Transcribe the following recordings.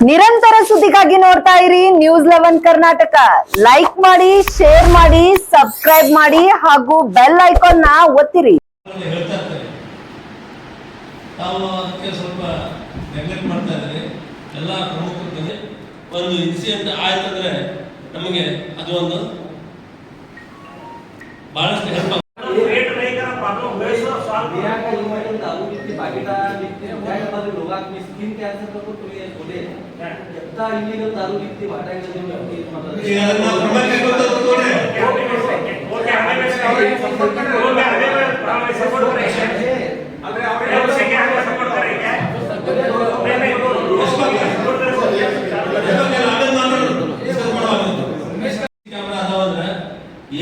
ನಿರಂತರ ಸುದ್ದಿಗಾಗಿ ನೋಡ್ತಾ ಇರಿ ನ್ಯೂಸ್ 11 ಕರ್ನಾಟಕ. ಲೈಕ್ ಮಾಡಿ, ಶೇರ್ ಮಾಡಿ, ಸಬ್ಸ್ಕ್ರೈಬ್ ಮಾಡಿ ಹಾಗೂ ಬೆಲ್ ಐಕಾನ್ ನ ಒತ್ತಿರಿ. ಸ್ವಲ್ಪ ನೆಗ್ಲೆಕ್ಟ್ ಮಾಡ್ತಾ ಇದ್ದಾರೆ ಎಲ್ಲ ಪ್ರಮುಖರಿಗೆ. ಒಂದು ಇನ್ಸಿಡೆಂಟ್ ಆಯ್ತಂದ್ರೆ ನಮಗೆ ಅದು ಒಂದು ಬಹಳಷ್ಟು ಹೆಲ್ಪ್ इलीगल दारू कितनी वाटा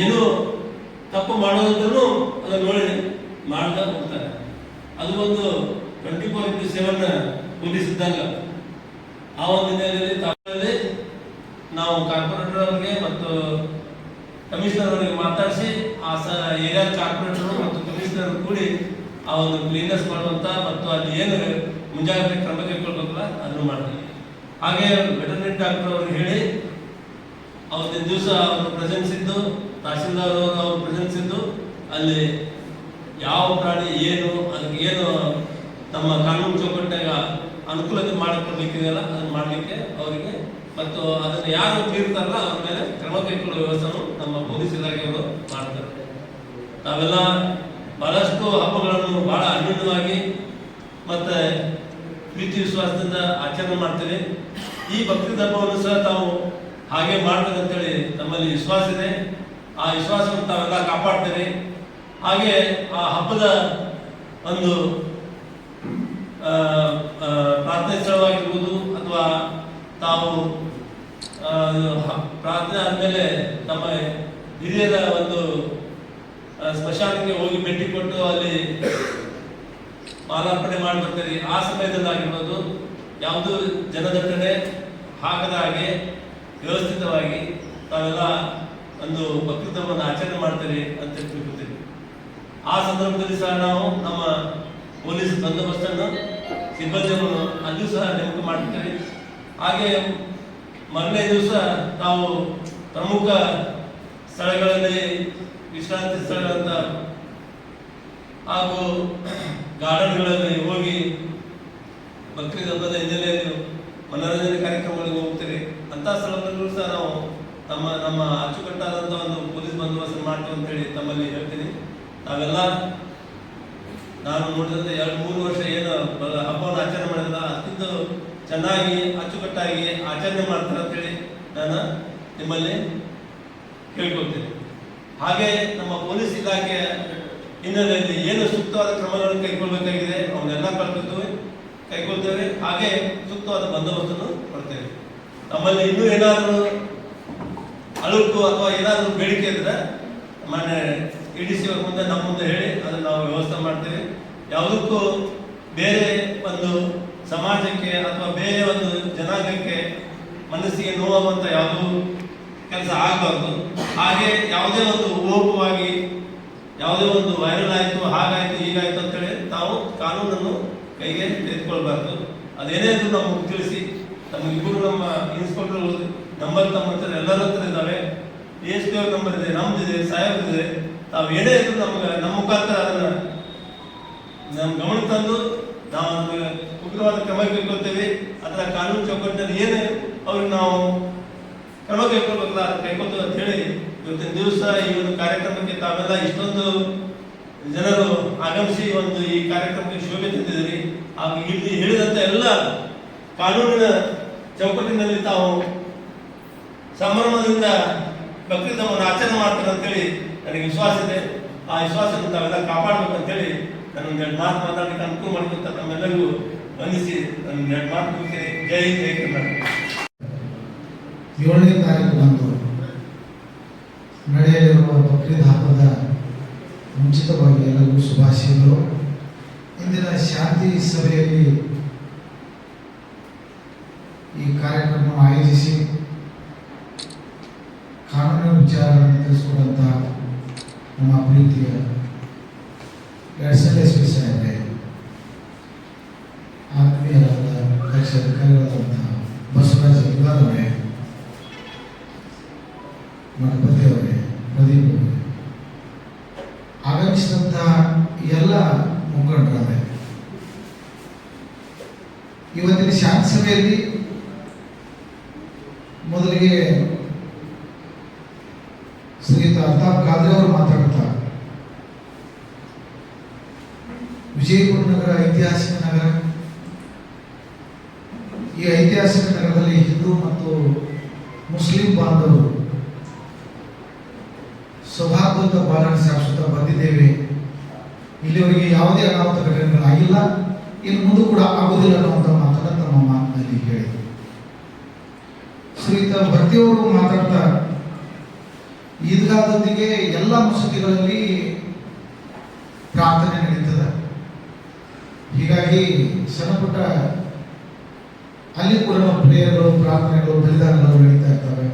ಏನು ತಪ್ಪು ಮಾಡೋದ್ರೂ ಅದನ್ನು ನೋಡಿ ಮಾಡ್ತಾ ಹೋಗ್ತಾರೆ. ಅದು ಒಂದು 24/7 ಪೊಲೀಸ್ ಇದ್ದಾಗ ಆ ಒಂದು ಹಿನ್ನೆಲೆಯಲ್ಲಿ ನಾವು ಕಾರ್ಪೊರೇಟರ್ ಅವರಿಗೆ ಮತ್ತು ಕಮಿಷನರ್ ಅವರಿಗೆ ಮಾತಾಡಿಸಿ ಆ ಏರಿಯಾ ಕಾರ್ಪೊರೇಟರ್ ಮತ್ತು ಕಮಿಷನರ್ ಕೂಡಿ ಆ ಒಂದು ಕ್ಲೀನರ್ಸ್ ಮಾಡುವಂತ ಮತ್ತು ಅಲ್ಲಿ ಏನು ಮುಂಜಾಗ್ರತೆ ಕ್ರಮ ಕೈಗೊಳ್ಬೇಕಲ್ಲ ಅದನ್ನು ಮಾಡ್ತೀವಿ. ಹಾಗೆ ವೆಟರ್ನರಿ ಡಾಕ್ಟರ್ ಅವ್ರಿಗೆ ಹೇಳಿ ಅವತ್ತಿನ ದಿವಸ ಅವರು ಪ್ರೆಸೆನ್ಸ್ ಇದ್ದು, ತಹಶೀಲ್ದಾರ್ ಅವರು ಅವ್ರ ಪ್ರೆಸೆನ್ಸ್ ಇದ್ದು ಅಲ್ಲಿ ಯಾವ ಪ್ರಾಣಿ ಏನು ಅದಕ್ಕೆ ಏನು ನಮ್ಮ ಕಾನೂನು ಚೌಕಟ್ಟಾಗ ಅನುಕೂಲತೆ ಮಾಡಿಕೊಡ್ಬೇಕಿದೆಯಲ್ಲ ಅದನ್ನು ಮಾಡಲಿಕ್ಕೆ ಅವರಿಗೆ ಮತ್ತು ಅದನ್ನು ಯಾರು ಮೀರ್ತಾರಲ್ಲ ಅವ್ರ ಮೇಲೆ ಕ್ರಮ ಕೈಗೊಳ್ಳುವ ವ್ಯವಸ್ಥೆಯನ್ನು ನಮ್ಮ ಪೊಲೀಸ್ ಇಲಾಖೆಯವರು ಮಾಡ್ತಾರೆ. ನಾವೆಲ್ಲ ಬಹಳಷ್ಟು ಹಬ್ಬಗಳನ್ನು ಬಹಳ ಅನ್ಯೂನ್ಯವಾಗಿ ಮತ್ತೆ ಪ್ರೀತಿ ವಿಶ್ವಾಸದಿಂದ ಆಚರಣೆ ಮಾಡ್ತೇವೆ. ಈ ಬಕ್ರೀದ್ ಹಬ್ಬವನ್ನು ಸಹ ತಾವು ಹಾಗೆ ಮಾಡ್ತಾರೆ ಅಂತೇಳಿ ನಮ್ಮಲ್ಲಿ ವಿಶ್ವಾಸ ಇದೆ. ಆ ವಿಶ್ವಾಸವನ್ನು ತಾವೆಲ್ಲ ಕಾಪಾಡ್ತೇವೆ. ಹಾಗೆ ಆ ಹಬ್ಬದ ಒಂದು ಪ್ರಾರ್ಥನೆ ಸ್ಥಳವಾಗಿರ್ಬೋದು ಅಥವಾ ತಾವು ಪ್ರಾರ್ಥನೆ ಆದಮೇಲೆ ನಮ್ಮ ಹಿರಿಯರ ಒಂದು ಸ್ಮಶಾನಕ್ಕೆ ಹೋಗಿ ಭೇಟಿ ಕೊಟ್ಟು ಅಲ್ಲಿ ಮಾಲಾರ್ಪಣೆ ಮಾಡಿ ಬರ್ತೀರಿ. ಆ ಸಮಯದಲ್ಲಾಗಿರ್ಬೋದು ಯಾವುದು ಜನದಟ್ಟಣೆ ಆಗದ ಹಾಗೆ ವ್ಯವಸ್ಥಿತವಾಗಿ ತಾವೆಲ್ಲ ಒಂದು ಬಕ್ರೀದ್ ಹಬ್ಬವನ್ನು ಆಚರಣೆ ಮಾಡ್ತೀರಿ ಅಂತ ತಿಳ್ಕೊತೀವಿ. ಆ ಸಂದರ್ಭದಲ್ಲಿ ಸಹ ನಾವು ನಮ್ಮ ಪೊಲೀಸ್ ಬಂದೋಬಸ್ತನ್ನು ಸಿಬ್ಬಂದಿಯನ್ನು ಅಲ್ಲೂ ಸಹ ನೇಮಕ ಮಾಡ್ತೀವಿ. ಹಾಗೆ ಮೊದಲನೇ ದಿವಸ ನಾವು ಪ್ರಮುಖ ಸ್ಥಳಗಳಲ್ಲಿ ವಿಶ್ರಾಂತಿ ಸ್ಥಳಗಳಂತ ಹಾಗೂ ಗಾರ್ಡನ್ಗಳಲ್ಲಿ ಹೋಗಿ ಬಕ್ರೀದ್ ಹಬ್ಬದ ಹಿನ್ನೆಲೆಯಲ್ಲಿ ಮನೋರಂಜನೆ ಕಾರ್ಯಕ್ರಮಗಳಿಗೆ ಹೋಗ್ತೀವಿ. ಅಂತ ಸ್ಥಳದಲ್ಲೂ ಸಹ ನಾವು ನಮ್ಮ ಅಚ್ಚುಕಟ್ಟಾದಂಥ ಒಂದು ಪೊಲೀಸ್ ಬಂದೋಬಸ್ತ್ ಮಾಡ್ತೀವಿ ಅಂತೇಳಿ ತಮ್ಮಲ್ಲಿ ಹೇಳ್ತೀನಿ. ತಾವೆಲ್ಲ ನಾನು ನೋಡಿದಂತೆ 2-3 ವರ್ಷ ಏನು ಹಬ್ಬವನ್ನು ಆಚರಣೆ ಮಾಡಿದ ಅತ್ಯಂತ ಚೆನ್ನಾಗಿ ಅಚ್ಚುಕಟ್ಟಾಗಿ ಆಚರಣೆ ಮಾಡ್ತಾರೆ ಅಂತೇಳಿ ನಾನು ನಿಮ್ಮಲ್ಲಿ ಕೇಳ್ಕೊಳ್ತೇನೆ. ಹಾಗೆ ನಮ್ಮ ಪೊಲೀಸ್ ಇಲಾಖೆ ಹಿನ್ನೆಲೆಯಲ್ಲಿ ಏನು ಸೂಕ್ತವಾದ ಕ್ರಮಗಳನ್ನು ಕೈಗೊಳ್ಳಬೇಕಾಗಿದೆ ಅವನ್ನೆಲ್ಲ ಕೈಗೊಳ್ತೇವೆ. ಹಾಗೆ ಸೂಕ್ತವಾದ ಬಂದೋಬಸ್ತನ್ನು ಕೊಡ್ತೇವೆ. ನಮ್ಮಲ್ಲಿ ಇನ್ನೂ ಏನಾದರೂ ಅಳುಕು ಅಥವಾ ಏನಾದರೂ ಬೇಡಿಕೆ ಇದ್ರೆ ಮಾನ್ಯ EDC ಅವ್ರ ಮುಂದೆ ನಮ್ಮ ಮುಂದೆ ಹೇಳಿ ಅದನ್ನು ನಾವು ವ್ಯವಸ್ಥೆ ಮಾಡ್ತೇವೆ. ಯಾವುದಕ್ಕೂ ಬೇರೆ ಒಂದು ಸಮಾಜಕ್ಕೆ ಅಥವಾ ಬೇರೆ ಒಂದು ಜನಾಂಗಕ್ಕೆ ಮನಸ್ಸಿಗೆ ನೋವಾಗುವಂಥ ಯಾವುದೂ ಕೆಲಸ ಆಗಬಾರ್ದು. ಹಾಗೆ ಯಾವುದೇ ಒಂದು ಓಪವಾಗಿ ಯಾವುದೇ ಒಂದು ವೈರಲ್ ಆಯಿತು ಹಾಗಾಯಿತು ಹೀಗಾಯಿತು ಅಂತೇಳಿ ತಾವು ಕಾನೂನನ್ನು ಕೈಗೆ ತೆಗೆದುಕೊಳ್ಬಾರ್ದು. ಅದೇನೇ ಇದ್ರು ನಮಗೆ ತಿಳಿಸಿ. ನಮಗಿಬ್ಬರು ನಮ್ಮ ಇನ್ಸ್ಪೆಕ್ಟರ್ ನಂಬರ್ ತಮ್ಮ ಹತ್ರ ಎಲ್ಲರ ಹತ್ರ ಇದ್ದಾವೆ. DSP ಅವ್ರ ನಂಬರ್ ಇದೆ, ನಮ್ದಿದೆ, ಸಾಹೇಬ್ರಿದೆ. ತಾವು ಏನೇ ಇದ್ರು ನಮ್ಮ ಮುಖಾಂತರ ಅದನ್ನು ನಮ್ಮ ಗಮನ ತಂದು ನಾವು ಉಗ್ರವಾದ ಕ್ರಮ ಕೈಗೊಳ್ತೇವೆ. ಅದರ ಕಾನೂನು ಚೌಕಟ್ಟಿನಲ್ಲಿ ಏನು ಅವ್ರಿಗೆ ನಾವು ಕ್ರಮ ಕೈಗೊಳ್ಬೇಕಲ್ಲ ಅದು ಕೈಗೊಳ್ತೇವೆ ಅಂತ ಹೇಳಿ ಇವತ್ತಿನ ದಿವಸ ಈ ಒಂದು ಕಾರ್ಯಕ್ರಮಕ್ಕೆ ತಾವೆಲ್ಲ ಇಷ್ಟೊಂದು ಜನರು ಆಗಮಿಸಿ ಈ ಕಾರ್ಯಕ್ರಮಕ್ಕೆ ಶೋಭೆ ತಂದಿದ್ದೀರಿ. ಹಾಗೂ ಇಲ್ಲಿ ಹೇಳಿದಂಥ ಎಲ್ಲ ಕಾನೂನಿನ ಚೌಕಟ್ಟಿನಲ್ಲಿ ತಾವು ಸಂಭ್ರಮದಿಂದ ಬಕ್ರೀದ್ ಹಬ್ಬವನ್ನು ಆಚರಣೆ ಮಾಡ್ತಾರೆ ಅಂತೇಳಿ ನನಗೆ ವಿಶ್ವಾಸ ಇದೆ. ಆ ವಿಶ್ವಾಸವನ್ನು ತಾವೆಲ್ಲ ಕಾಪಾಡಬೇಕಂತೇಳಿ ನಾನು 2 ಮಾತು ಮಾತಾಡಲಿಕ್ಕೆ ಅನುಕೂಲ ಮಾಡಿಕೊಂತ ತಮ್ಮೆಲ್ಲರಿಗೂ ವಂದಿಸಿ ನನ್ನ 2 ಮಾತು ಮುಗಿಸ್ತೇನೆ. ಜೈ ಜೈ ಕರ್ನಾಟಕ. 7ನೇ ತಾರೀಕು ನಡೆಯಲಿರುವ ಬಕ್ರೀದ್ ಹಬ್ಬದ ಮುಂಚಿತವಾಗಿ ಎಲ್ಲರಿಗೂ ಶುಭಾಶಯಗಳು. ಇಂದಿನ ಶಾಂತಿ ಸಭೆಯಲ್ಲಿ ಈ ಕಾರ್ಯಕ್ರಮ ಆಯೋಜಿಸಿ ಕಾನೂನು ವಿಚಾರಗಳನ್ನು ತಿಳಿಸಿಕೊಡುವಂಥ ನಮ್ಮ ಪ್ರೀತಿಯ SLSP ಸಾಹೇಬರೇ, ಆತ್ಮೀಯರಾದ ಅಧ್ಯಕ್ಷ ಅಧಿಕಾರಿಗಳಾದಂಥ ಇವತ್ತಿನ ಶಾಂತಿ ಸಭೆಯಲ್ಲಿ ಮೊದಲಿಗೆ ಶ್ರೀಯುತ ಅಲ್ತಾಫ್ ಖಾದ್ರಿ ಅವರು ಮಾತಾಡ್ತಾರೆ. ವಿಜಯಪುರ ನಗರ ಐತಿಹಾಸಿಕ ನಗರ. ಈ ಐತಿಹಾಸಿಕ ನಗರದಲ್ಲಿ ಹಿಂದೂ ಮತ್ತು ಮುಸ್ಲಿಂ ಬಾಂಧವರು ಸೌಹಾರ್ದದ ಪಾಲನೆ ಸಾಗಿಸುತ್ತಾ ಬಂದಿದ್ದೇವೆ. ಇಲ್ಲಿವರೆಗೆ ಯಾವುದೇ ಅನಾಹುತ ಘಟನೆಗಳಾಗಿಲ್ಲ, ಇನ್ನು ಮುಂದೆ ಕೂಡ ಆಗುವುದಿಲ್ಲ ಅನ್ನುವಂಥ ಮಾತನ್ನು ತಮ್ಮ ಮಾತಿನಲ್ಲಿ ಹೇಳಿದರು. ಶ್ರೀಯುತ ಭರ್ತಿಯವರು ಮಾತಾಡ್ತಾ ಈದ್ಗಾದೊಂದಿಗೆ ಎಲ್ಲ ಮಸೂದಿಗಳಲ್ಲಿ ಪ್ರಾರ್ಥನೆ ನಡೀತದೆ. ಹೀಗಾಗಿ ಸಣ್ಣ ಪುಟ್ಟ ಅಲ್ಲಿ ಕೂಡ ಪ್ರೇಯರ್ಗಳು, ಪ್ರಾರ್ಥನೆಗಳು, ಬಲಿದಾನಗಳು ನಡೀತಾ ಇರ್ತವೆ.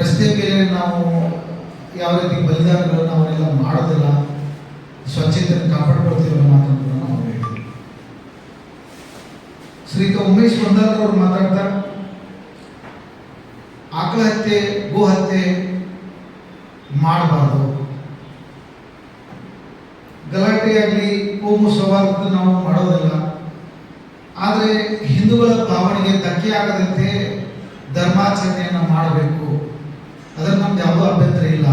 ರಸ್ತೆ ಮೇಲೆ ನಾವು ಯಾವ ರೀತಿ ಬಲಿದಾನಗಳನ್ನು ಅವರೆಲ್ಲ ಮಾಡೋದಿಲ್ಲ, ಸ್ವಚ್ಛತೆಯನ್ನು ಕಾಪಾಡ್ಕೊಳ್ತೀವಿ ಅನ್ನೋ ಮಾತನ್ನು ಕೂಡ ನಾವು ಹೇಳಿದ್ವಿ. ಶ್ರೀಯುತ ಉಮೇಶ್ ಬಂದಾರ್ ಅವರು ಮಾತಾಡ್ತಾ ಆಕಳ ಹತ್ಯೆ, ಗೋ ಹತ್ಯೆ ಮಾಡಬಾರ್ದು, ಗಲಾಟೆಯಾಗಲಿ ಕೋಮು ಸೌಹಾರ್ದ ನಾವು ಮಾಡೋದಿಲ್ಲ, ಆದರೆ ಹಿಂದೂಗಳ ಭಾವನೆಗೆ ಧಕ್ಕೆ ಆಗದಂತೆ ಧರ್ಮಾಚರಣೆಯನ್ನು ಮಾಡಬೇಕು, ಅದನ್ನು ನಮ್ದು ಯಾವುದೋ ಅಭ್ಯಂತರ ಇಲ್ಲ.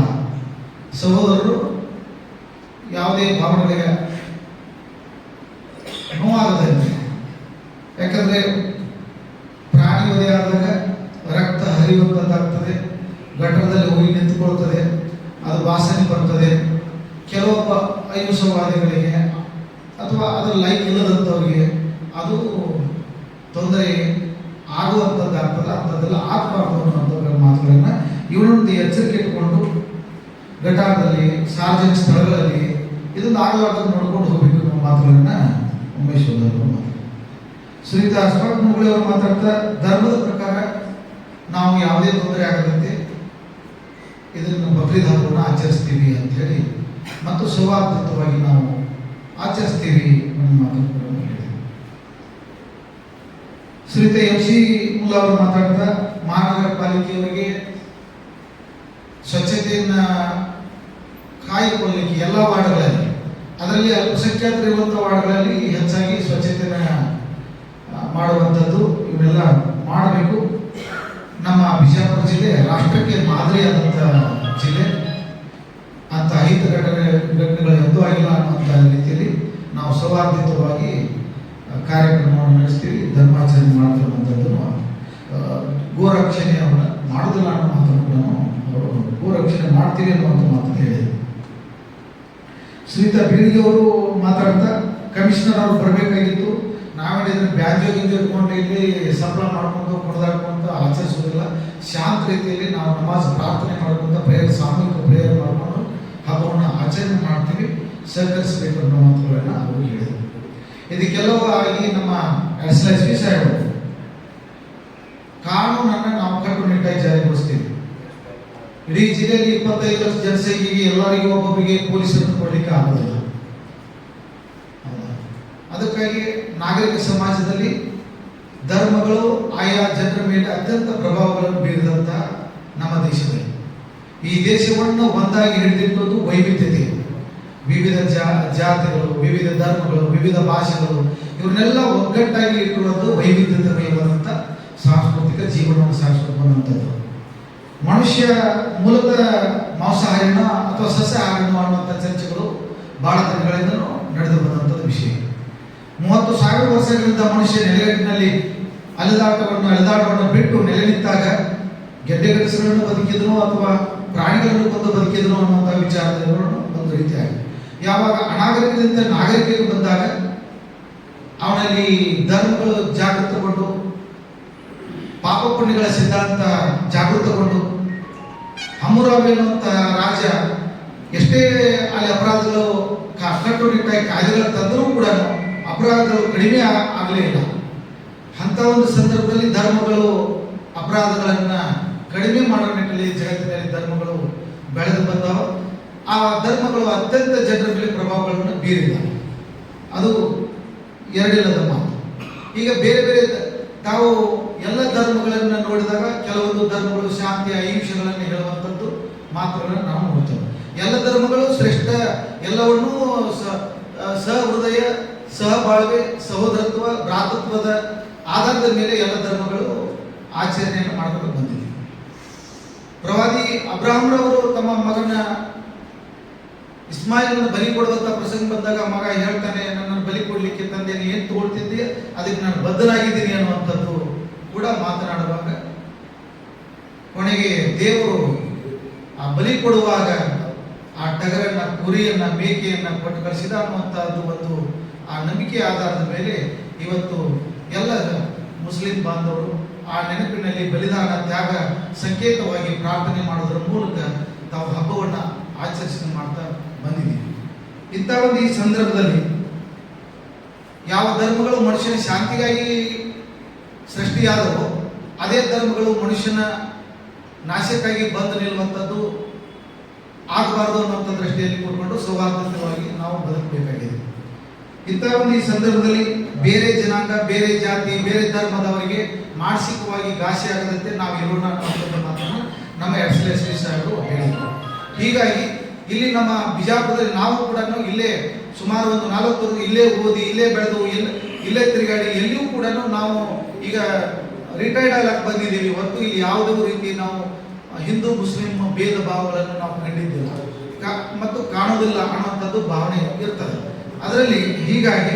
ಸಹೋದರರು ಯಾವುದೇ ಭಾವನೆಗಳಿಗೆ ನೋವಾಗದಂತೆ, ಯಾಕಂದರೆ ಪ್ರಾಣಿ ವಧೆ ಆದಾಗ ರಕ್ತ ಹರಿಯುವಂಥದ್ದಾಗ್ತದೆ, ಗಟ್ಟರದಲ್ಲಿ ಹೋಗಿ ನಿಂತುಕೊಳ್ತದೆ, ಅದು ವಾಸನೆ ಬರ್ತದೆ. ಕೆಲವೊಬ್ಬ ಅಹಿಂಸವಾದಿಗಳಿಗೆ ಅಥವಾ ಅದರ ಲೈಕ್ ಇಲ್ಲದಂಥವ್ರಿಗೆ ಅದು ತೊಂದರೆ ಆಗುವಂಥದ್ದಾಗ್ತದೆ. ಅಂಥದ್ದೆಲ್ಲ ಆಗಬಾರ್ದು ಅನ್ನುವಂಥ ಮಾತುಗಳನ್ನು ಇವರೊಂದು ಎಚ್ಚರಿಕೆ ಇಟ್ಟುಕೊಂಡು ಘಟಾರದಲ್ಲಿ, ಸಾರ್ವಜನಿಕ ಸ್ಥಳಗಳಲ್ಲಿ ಇದೊಂದು ಆಗಬಾರ್ದು ನೋಡ್ಕೊಂಡು ಹೋಗಬೇಕು ಅನ್ನೋ ಮಾತುಗಳನ್ನು ಉಮೇಶ್ ಅವರು ಮಾತಾಡ್ತಾರೆ. ಶ್ರೀಯುತ ಅಶ್ವಥ್ ಮುಗುಳಿ ಅವರು ಮಾತಾಡ್ತಾ ಧರ್ಮದ ಪ್ರಕಾರ ನಾವು ಯಾವುದೇ ತೊಂದರೆ ಆಗದಂತೆ ಇದನ್ನು ಬಕ್ರೀದ್ ಹಬ್ಬವನ್ನು ಆಚರಿಸ್ತೀವಿ ಅಂಥೇಳಿ ಮತ್ತು ಸೌಹಾರ್ದಯುತವಾಗಿ ನಾವು ಆಚರಿಸ್ತೀವಿ ಅನ್ನೋ ಮಾತನ್ನು ಕೂಡ ಹೇಳಿದರು. ಶ್ರೀಯುತ MC ಮುಲ್ಲಾ ಅವರು ಮಾತಾಡ್ತಾ ಮಹಾನಗರ ಪಾಲಿಕೆಯವರಿಗೆ ಸ್ವಚ್ಛತೆಯನ್ನು ಕಾಯ್ದುಕೊಳ್ಳಲಿಕ್ಕೆ ಎಲ್ಲ ವಾರ್ಡ್ಗಳಲ್ಲಿ, ಅದರಲ್ಲಿ ಅಲ್ಪಸಂಖ್ಯಾತರು ಇರುವಂಥ ವಾರ್ಡ್ಗಳಲ್ಲಿ ಹೆಚ್ಚಾಗಿ ಸ್ವಚ್ಛತೆಯನ್ನು ಮಾಡುವಂಥದ್ದು ಇವನ್ನೆಲ್ಲ ಮಾಡಬೇಕು. ನಮ್ಮ ಬಿಜಾಪುರ ಜಿಲ್ಲೆ ರಾಷ್ಟ್ರಕ್ಕೆ ಮಾದರಿಯಾದಂಥ ಜಿಲ್ಲೆ. ಅಂಥ ಅಹಿತ ಘಟನೆಗಳು ಎಂದೂ ಆಗಿಲ್ಲ ಅನ್ನುವಂಥ ರೀತಿಯಲ್ಲಿ ನಾವು ಸೌಹಾರ್ದಯುತವಾಗಿ ಕಾರ್ಯಕ್ರಮವನ್ನು ನಡೆಸ್ತೀವಿ, ಧರ್ಮಾಚರಣೆ ಮಾಡ್ತಿರುವಂಥದ್ದನ್ನು. ಗೋರಕ್ಷಣೆಯನ್ನು ಮಾಡೋದಿಲ್ಲ ಅನ್ನೋ ಮಾತನ್ನು ಕೂಡ ಅವರು ಗೋರಕ್ಷಣೆ ಮಾಡ್ತೀವಿ ಅನ್ನುವಂಥ ಮಾತನ್ನು ಹೇಳಿದರು. ಶ್ರೀಯುತ ಬೀಳಿಗೆ ಅವರು ಮಾತಾಡ್ತಾ ಕಮಿಷನರ್ ಅವರು ಬರಬೇಕಾಗಿತ್ತು, ನಾವೇನಿದ್ರೆ ಬ್ಯಾಜ್ ಇಟ್ಕೊಂಡು ಇಲ್ಲಿ ಸಂಬಳ ಮಾಡ್ಕೊಂಡು ಕುಣಿದಾಡ್ಕೊಂಡು ಆಚರಿಸೋದಿಲ್ಲ, ಶಾಂತ ರೀತಿಯಲ್ಲಿ ನಾವು ನಮಾಜ್ ಪ್ರಾರ್ಥನೆ ಮಾಡ್ಕೊಂಡು ಪ್ರೇಯರ್, ಸಾಮೂಹಿಕ ಪ್ರೇಯರ್ ಮಾಡಿಕೊಂಡು ಹಬ್ಬವನ್ನು ಆಚರಣೆ ಮಾಡ್ತೀವಿ, ಸಹಕರಿಸಬೇಕು ಅನ್ನೋ ಮಾತುಗಳನ್ನು ಅವರು ಹೇಳಿದರು. ಇದಕ್ಕೆಲ್ಲವೂ ಆಗಿ ನಮ್ಮ SP ಸಾಹೇಬರು ಕಾನೂನನ್ನು ನಾವು ಕಟ್ಟುನಿಟ್ಟಾಗಿ ಜಾರಿಗೊಳಿಸ್ತೀವಿ. ಇಡೀ ಜಿಲ್ಲೆಯಲ್ಲಿ 25 ಲಕ್ಷ ಜನಸಂಖ್ಯೆಗೆ ಎಲ್ಲರಿಗೂ ಒಬ್ಬೊಬ್ಬರಿಗೆ ಪೊಲೀಸರನ್ನು ಕೊಡಲಿಕ್ಕೆ ಆಗೋದಿಲ್ಲ. ಅದಕ್ಕಾಗಿ ನಾಗರಿಕ ಸಮಾಜದಲ್ಲಿ ಧರ್ಮಗಳು ಆಯಾ ಜನರ ಮೇಲೆ ಅತ್ಯಂತ ಪ್ರಭಾವಗಳನ್ನು ಬೀರಿದಂಥ ನಮ್ಮ ದೇಶದಲ್ಲಿ ಈ ದೇಶವನ್ನು ಒಂದಾಗಿ ಹಿಡಿದಿಟ್ಟುವುದು ವೈವಿಧ್ಯತೆ. ವಿವಿಧ ಜಾತಿಗಳು, ವಿವಿಧ ಧರ್ಮಗಳು, ವಿವಿಧ ಭಾಷೆಗಳು ಇವನ್ನೆಲ್ಲ ಒಗ್ಗಟ್ಟಾಗಿ ಇಟ್ಟುವುದು ವೈವಿಧ್ಯತೆಮಯವಾದಂಥ ಸಾಂಸ್ಕೃತಿಕ ಜೀವನವನ್ನು ಸಾಗಿಸ್ಕೊಂಡು ಬಂದಂಥದ್ದು. ಮನುಷ್ಯ ಮೂಲತಃ ಮಾಂಸಾಹಾರಿನ ಅಥವಾ ಸಸ್ಯಾಹಾರಿನ ಅನ್ನುವಂಥ ಚರ್ಚೆಗಳು ಬಹಳ ದಿನಗಳಿಂದ ನಡೆದು ಬಂದಂಥದ್ದು ವಿಷಯ. 30,000 ವರ್ಷಗಳಿಂದ ಮನುಷ್ಯ ನೆಲೆಗಟ್ಟಿನಲ್ಲಿ ಅಲೆದಾಟವನ್ನು ಬಿಟ್ಟು ನೆಲೆ ನಿಂತಾಗ ಗೆಡ್ಡೆಗಡಸುಗಳನ್ನು ಬದುಕಿದನು ಅಥವಾ ಪ್ರಾಣಿಗಳನ್ನು ಕೊಂದು ಬದುಕಿದನು ಅನ್ನುವಂಥ ವಿಚಾರದಲ್ಲಿ ಒಂದು ರೀತಿಯಾಗಿ ಯಾವಾಗ ಅನಾಗರಿಕದಿಂದ ನಾಗರಿಕರಿಗೆ ಬಂದಾಗ ಅವನಲ್ಲಿ ಧರ್ಮಗಳು ಜಾಗೃತಗೊಂಡು, ಪಾಪ ಪುಣ್ಯಗಳ ಸಿದ್ಧಾಂತ ಜಾಗೃತಗೊಂಡು, ಹಮ್ಮುರಾಬಿ ಅನ್ನುವಂಥ ರಾಜ ಎಷ್ಟೇ ಅಲ್ಲಿ ಅಪರಾಧಗಳು ಕಟ್ಟುನಿಟ್ಟಾಗಿ ಕಾಯ್ದೆಗಳು ತಂದರೂ ಕೂಡ ಅಪರಾಧಗಳು ಕಡಿಮೆ ಆಗಲೇ ಇಲ್ಲ. ಅಂಥ ಒಂದು ಸಂದರ್ಭದಲ್ಲಿ ಧರ್ಮಗಳು ಅಪರಾಧಗಳನ್ನು ಕಡಿಮೆ ಮಾಡೋ ನಿಟ್ಟಿನಲ್ಲಿ ಜಗತ್ತಿನಲ್ಲಿ ಧರ್ಮಗಳು ಬೆಳೆದು ಬಂದವ. ಆ ಧರ್ಮಗಳು ಅತ್ಯಂತ ಜನರ ಮೇಲೆ ಪ್ರಭಾವಗಳನ್ನು ಬೀರಿದ, ಅದು ಎರಡಿಲ್ಲದ ಮಾತು. ಈಗ ಬೇರೆ ಬೇರೆ ತಾವು ಎಲ್ಲ ಧರ್ಮಗಳನ್ನು ನೋಡಿದಾಗ ಕೆಲವೊಂದು ಧರ್ಮಗಳು ಶಾಂತಿ ಅಹಿಂಸೆಗಳನ್ನು ಹೇಳುವಂಥದ್ದು ಮಾತುಗಳನ್ನು ನಾವು ನೋಡ್ತೇವೆ. ಎಲ್ಲ ಧರ್ಮಗಳು ಶ್ರೇಷ್ಠ, ಎಲ್ಲವನ್ನೂ ಸಹೃದಯ ಸಹಬಾಳ್ವೆ, ಸಹೋದರತ್ವ, ಭ್ರಾತೃತ್ವದ ಆಧಾರದ ಮೇಲೆ ಎಲ್ಲ ಧರ್ಮಗಳು ಆಚರಣೆಯನ್ನು ಮಾಡಿಕೊಂಡು ಬಂದಿದೆ. ಪ್ರವಾದಿ ಅಬ್ರಾಹ್ಮರವರು ತಮ್ಮ ಮಗನ ಇಸ್ಮಾಯಿಲನ್ನು ಬಲಿ ಕೊಡುವಂತ ಪ್ರಸಂಗ ಬಂದಾಗ ಮಗ ಹೇಳ್ತಾನೆ, ನನ್ನನ್ನು ಬಲಿ ಕೊಡ್ಲಿಕ್ಕೆ ತಂದೆ ಏನ್ ತಗೊಳ್ತಿದ್ದೆ ಅದಕ್ಕೆ ನಾನು ಬದ್ಧನಾಗಿದ್ದೀನಿ ಅನ್ನುವಂಥದ್ದು ಕೂಡ ಮಾತನಾಡುವಾಗ ಕೊನೆಗೆ ದೇವರು ಆ ಬಲಿ ಕೊಡುವಾಗ ಆ ಟಗರನ್ನ, ಕುರಿಯನ್ನ, ಮೇಕೆಯನ್ನ ಕೊಟ್ಟು ಕಳಿಸಿದ ಅನ್ನುವಂಥದ್ದು ಒಂದು ಆ ನಂಬಿಕೆ ಆಧಾರದ ಮೇಲೆ ಇವತ್ತು ಎಲ್ಲ ಮುಸ್ಲಿಂ ಬಾಂಧವರು ಆ ನೆನಪಿನಲ್ಲಿ ಬಲಿದಾನ, ತ್ಯಾಗ ಸಂಕೇತವಾಗಿ ಪ್ರಾರ್ಥನೆ ಮಾಡೋದರ ಮೂಲಕ ತಾವು ಹಬ್ಬವನ್ನ ಆಚರಿಸಿ ಮಾಡ್ತಾ ಬಂದಿದ್ದೀವಿ. ಇಂಥ ಒಂದು ಈ ಸಂದರ್ಭದಲ್ಲಿ ಯಾವ ಧರ್ಮಗಳು ಮನುಷ್ಯನ ಶಾಂತಿಗಾಗಿ ಸೃಷ್ಟಿಯಾದವೋ ಅದೇ ಧರ್ಮಗಳು ಮನುಷ್ಯನ ನಾಶಕ್ಕಾಗಿ ಬಂದು ನಿಲ್ಲುವಂಥದ್ದು ಆಗಬಾರದು ಅನ್ನುವಂಥ ದೃಷ್ಟಿಯಲ್ಲಿ ಕೂತ್ಕೊಂಡು ಸೌಹಾರ್ದಯುತವಾಗಿ ನಾವು ಬದುಕಬೇಕಾಗಿದೆ. ಇಂಥ ಒಂದು ಈ ಸಂದರ್ಭದಲ್ಲಿ ಬೇರೆ ಜನಾಂಗ, ಬೇರೆ ಜಾತಿ, ಬೇರೆ ಧರ್ಮದವರಿಗೆ ಮಾನಸಿಕವಾಗಿ ಘಾಸಿ ಆಗದಂತೆ ನಾವು ಇರೋಣ ಅನ್ನುವಂಥ ಮಾತನ್ನು ನಮ್ಮ ಎಕ್ಸಲೆನ್ಸಿ ಸಾಹೇಬರು ಹೇಳಿದರು. ಹೀಗಾಗಿ ಇಲ್ಲಿ ನಮ್ಮ ಬಿಜಾಪುರದಲ್ಲಿ ನಾವು ಕೂಡ ಇಲ್ಲೇ ಸುಮಾರು ಒಂದು 4 ವರ್ಷ ಇಲ್ಲೇ ಓದಿ, ಇಲ್ಲೇ ಬೆಳೆದು, ಇಲ್ಲೇ ತಿರುಗಾಡಿ, ಎಲ್ಲಿಯೂ ಕೂಡ ನಾವು ಈಗ ರಿಟೈರ್ಡ್ ಆಗಕ್ಕೆ ಬಂದಿದ್ದೀವಿ. ಹೊತ್ತು ಇಲ್ಲಿ ಯಾವುದೇ ರೀತಿ ನಾವು ಹಿಂದೂ ಮುಸ್ಲಿಂ ಭೇದ ಭಾವಗಳನ್ನು ನಾವು ಕಂಡಿದ್ದಿಲ್ಲ ಮತ್ತು ಕಾಣೋದಿಲ್ಲ ಅನ್ನುವಂಥದ್ದು ಭಾವನೆ ಇರ್ತದೆ ಅದರಲ್ಲಿ. ಹೀಗಾಗಿ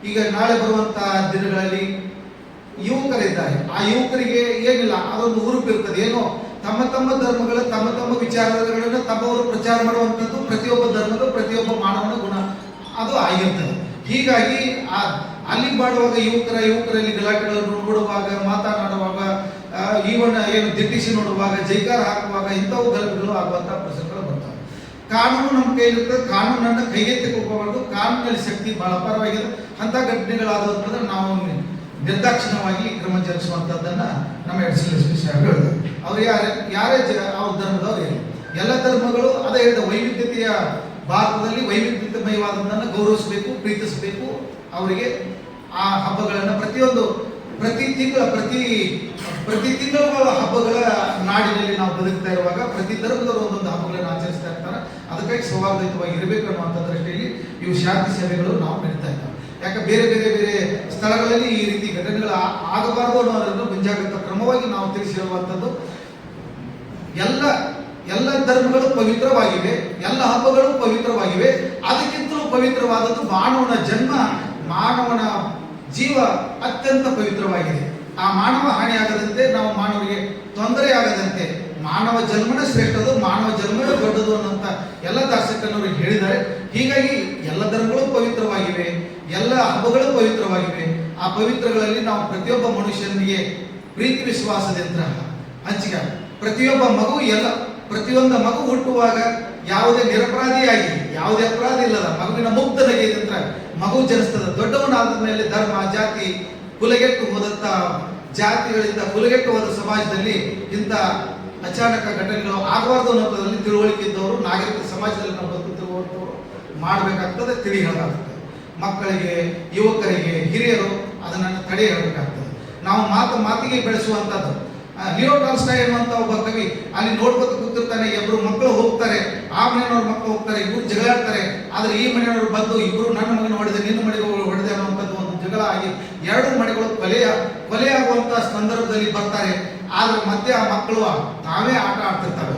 ಈಗ ನಾಳೆ ಬರುವಂತಹ ದಿನಗಳಲ್ಲಿ ಯುವಕರಿದ್ದಾರೆ. ಆ ಯುವಕರಿಗೆ ಏನಿಲ್ಲ, ಅದೊಂದು ಹುರುಪು ಇರ್ತದೆ. ಏನೋ ತಮ್ಮ ತಮ್ಮ ಧರ್ಮಗಳ, ತಮ್ಮ ತಮ್ಮ ವಿಚಾರಗಳನ್ನು ತಮ್ಮವರು ಪ್ರಚಾರ ಮಾಡುವಂಥದ್ದು ಪ್ರತಿಯೊಬ್ಬ ಧರ್ಮದ, ಪ್ರತಿಯೊಬ್ಬ ಮಾನವನ ಗುಣ ಅದು ಆಗಿರ್ತದೆ. ಹೀಗಾಗಿ ಅಲ್ಲಿ ಮಾಡುವಾಗ ಯುವಕರಲ್ಲಿ ಗಲಾಟೆಗಳನ್ನು ನೋಡುವಾಗ, ಮಾತನಾಡುವಾಗ, ಈವನ್ ಏನು ದಿಟ್ಟಿಸಿ ನೋಡುವಾಗ, ಜೈಕಾರ ಹಾಕುವಾಗ ಇಂಥವು ಗಲಭೆಗಳು ಆಗುವಂತಹ ಪ್ರಸಂಗಗಳು ಬರ್ತವೆ. ಕಾನೂನು ನಮ್ಮ ಕೈಲಿರ್ತದೆ, ಕಾನೂನನ್ನು ಕೈಗೆತ್ತಿಕೊಳ್ಳಬಾರ್ದು. ಕಾನೂನಲ್ಲಿ ಶಕ್ತಿ ಬಹಳ ಅಪಾರವಾಗಿದೆ. ಅಂಥ ಘಟನೆಗಳಾದಂತಂದ್ರೆ ನಾವು ನಿರ್ದಾಕ್ಷಿಣ್ಯವಾಗಿ ಕ್ರಮ ಜರುಗಿಸುವಂಥದ್ದನ್ನ ನಮ್ಮ ಎಸ್.ಪಿ. ಸಾಹೇಬ್ ಹೇಳಿದ್ರು. ಅವ್ರು ಯಾರೇ ಅವ್ರ ಧರ್ಮದವ್ರು ಏನು, ಎಲ್ಲ ಧರ್ಮಗಳು ಅದೇ ಹೇಳಿದ ವೈವಿಧ್ಯತೆಯ ಭಾರತದಲ್ಲಿ ವೈವಿಧ್ಯಮಯವಾದದನ್ನು ಗೌರವಿಸಬೇಕು, ಪ್ರೀತಿಸಬೇಕು. ಅವರಿಗೆ ಆ ಹಬ್ಬಗಳನ್ನು ಪ್ರತಿ ತಿಂಗಳ ಹಬ್ಬಗಳ ನಾಡಿನಲ್ಲಿ ನಾವು ಬದುಕ್ತಾ ಇರುವಾಗ ಪ್ರತಿ ಧರ್ಮದವರು ಒಂದೊಂದು ಹಬ್ಬಗಳನ್ನು ಆಚರಿಸ್ತಾ ಇರ್ತಾರೆ. ಅದಕ್ಕಾಗಿ ಸೌಹಾರ್ದಯುತವಾಗಿ ಇರಬೇಕು ಅನ್ನುವಂಥ ದೃಷ್ಟಿಯಲ್ಲಿ ಇವು ಶಾಂತಿ ಸೇವೆಗಳು ನಾವು ನಡೀತಾ ಇದ್ದಾವೆ. ಯಾಕೆ ಬೇರೆ ಸ್ಥಳಗಳಲ್ಲಿ ಈ ರೀತಿ ಘಟನೆಗಳು ಆಗಬಾರದು ಅನ್ನೋದನ್ನು ಮುಂಜಾಗ್ರತಾ ಕ್ರಮವಾಗಿ ನಾವು ತಿಳಿಸಿರುವಂಥದ್ದು. ಎಲ್ಲ ಧರ್ಮಗಳು ಪವಿತ್ರವಾಗಿವೆ, ಎಲ್ಲ ಹಬ್ಬಗಳು ಪವಿತ್ರವಾಗಿವೆ. ಅದಕ್ಕಿಂತಲೂ ಪವಿತ್ರವಾದದ್ದು ಮಾನವನ ಜನ್ಮ, ಮಾನವನ ಜೀವ ಅತ್ಯಂತ ಪವಿತ್ರವಾಗಿದೆ. ಆ ಮಾನವ ಹಾನಿಯಾಗದಂತೆ, ನಾವು ಮಾನವರಿಗೆ ತೊಂದರೆ ಆಗದಂತೆ, ಮಾನವ ಜನ್ಮನ ಶ್ರೇಷ್ಠದು, ಮಾನವ ಜನ್ಮವೇ ದೊಡ್ಡದು ಅನ್ನೋಂಥ ಎಲ್ಲ ದಾರ್ಶನಿಕರು ಹೇಳಿದ್ದಾರೆ. ಹೀಗಾಗಿ ಎಲ್ಲ ಧರ್ಮಗಳು ಪವಿತ್ರವಾಗಿವೆ, ಎಲ್ಲ ಹಬ್ಬಗಳು ಪವಿತ್ರವಾಗಿವೆ. ಆ ಪವಿತ್ರಗಳಲ್ಲಿ ನಾವು ಪ್ರತಿಯೊಬ್ಬ ಮನುಷ್ಯನಿಗೆ ಪ್ರೀತಿ ವಿಶ್ವಾಸದಿಂದ ಹಂಚಿಕೆ. ಪ್ರತಿಯೊಂದು ಮಗು ಹುಟ್ಟುವಾಗ ಯಾವುದೇ ನಿರಪರಾಧಿಯಾಗಿ, ಯಾವುದೇ ಅಪರಾಧ ಇಲ್ಲದ ಮಗುವಿನ ಮುಕ್ತನಿಗೆ ಮಗು ಜನಿಸ್ತದೆ. ದೊಡ್ಡವನಾದ ಮೇಲೆ ಧರ್ಮ, ಜಾತಿ ಕುಲಗೆಟ್ಟು ಹೋದಂತ ಜಾತಿಗಳಿಂದ ಕುಲಗೆಟ್ಟು ಹೋದ ಸಮಾಜದಲ್ಲಿ ಇಂಥ ಅಚಾನಕ ಘಟನೆಗಳು ಆಗಬಾರ್ದು ಅನ್ನೋದ್ರಲ್ಲಿ ತಿಳುವಳಿಕೆ ಇದ್ದವರು, ನಾಗರಿಕ ಸಮಾಜದಲ್ಲಿ ನಾವು ಬದುಕುತ್ತಿರುವಂಥವರು ಮಾಡಬೇಕಾಗ್ತದೆ, ತಿಳಿ ಹೇಳಬೇಕಾಗ್ತದೆ. ಮಕ್ಕಳಿಗೆ, ಯುವಕರಿಗೆ, ಹಿರಿಯರು ಅದನ್ನು ತಡೆ ಹೇಳಬೇಕಾಗ್ತದೆ. ನಾವು ಮಾತಿಗೆ ಬೆಳೆಸುವಂಥದ್ದು. ಲಿಯೋ ಟಾಲ್ಸ್ಟಾಯ್ ಎನ್ನುವಂಥ ಒಬ್ಬ ಕವಿ ಅಲ್ಲಿ ನೋಡ್ಕೊತ ಕೂತಿರ್ತಾನೆ. ಇಬ್ಬರು ಮಕ್ಕಳು ಹೋಗ್ತಾರೆ, ಆ ಮನೆಯವ್ರ ಮಕ್ಕಳು ಹೋಗ್ತಾರೆ, ಇಬ್ಬರು ಜಗಳಾಡ್ತಾರೆ. ಆದ್ರೆ ಈ ಮನೆಯವರು ಬಂದು ಇಬ್ಬರು ನನ್ನ ಮಗನ ಹೊಡೆದೆ, ನಿನ್ನ ಮನೆಗೆ ಹೊಡೆದೆ ಅನ್ನುವಂಥದ್ದು ಒಂದು ಜಗಳ ಆಗಿ 2 ಮನೆಗಳು ಕೊಲೆಯಾಗುವಂತ ಸಂದರ್ಭದಲ್ಲಿ ಬರ್ತಾರೆ. ಆದ್ರೆ ಮತ್ತೆ ಆ ಮಕ್ಕಳು ತಾವೇ ಆಟ ಆಡ್ತಿರ್ತವೆ.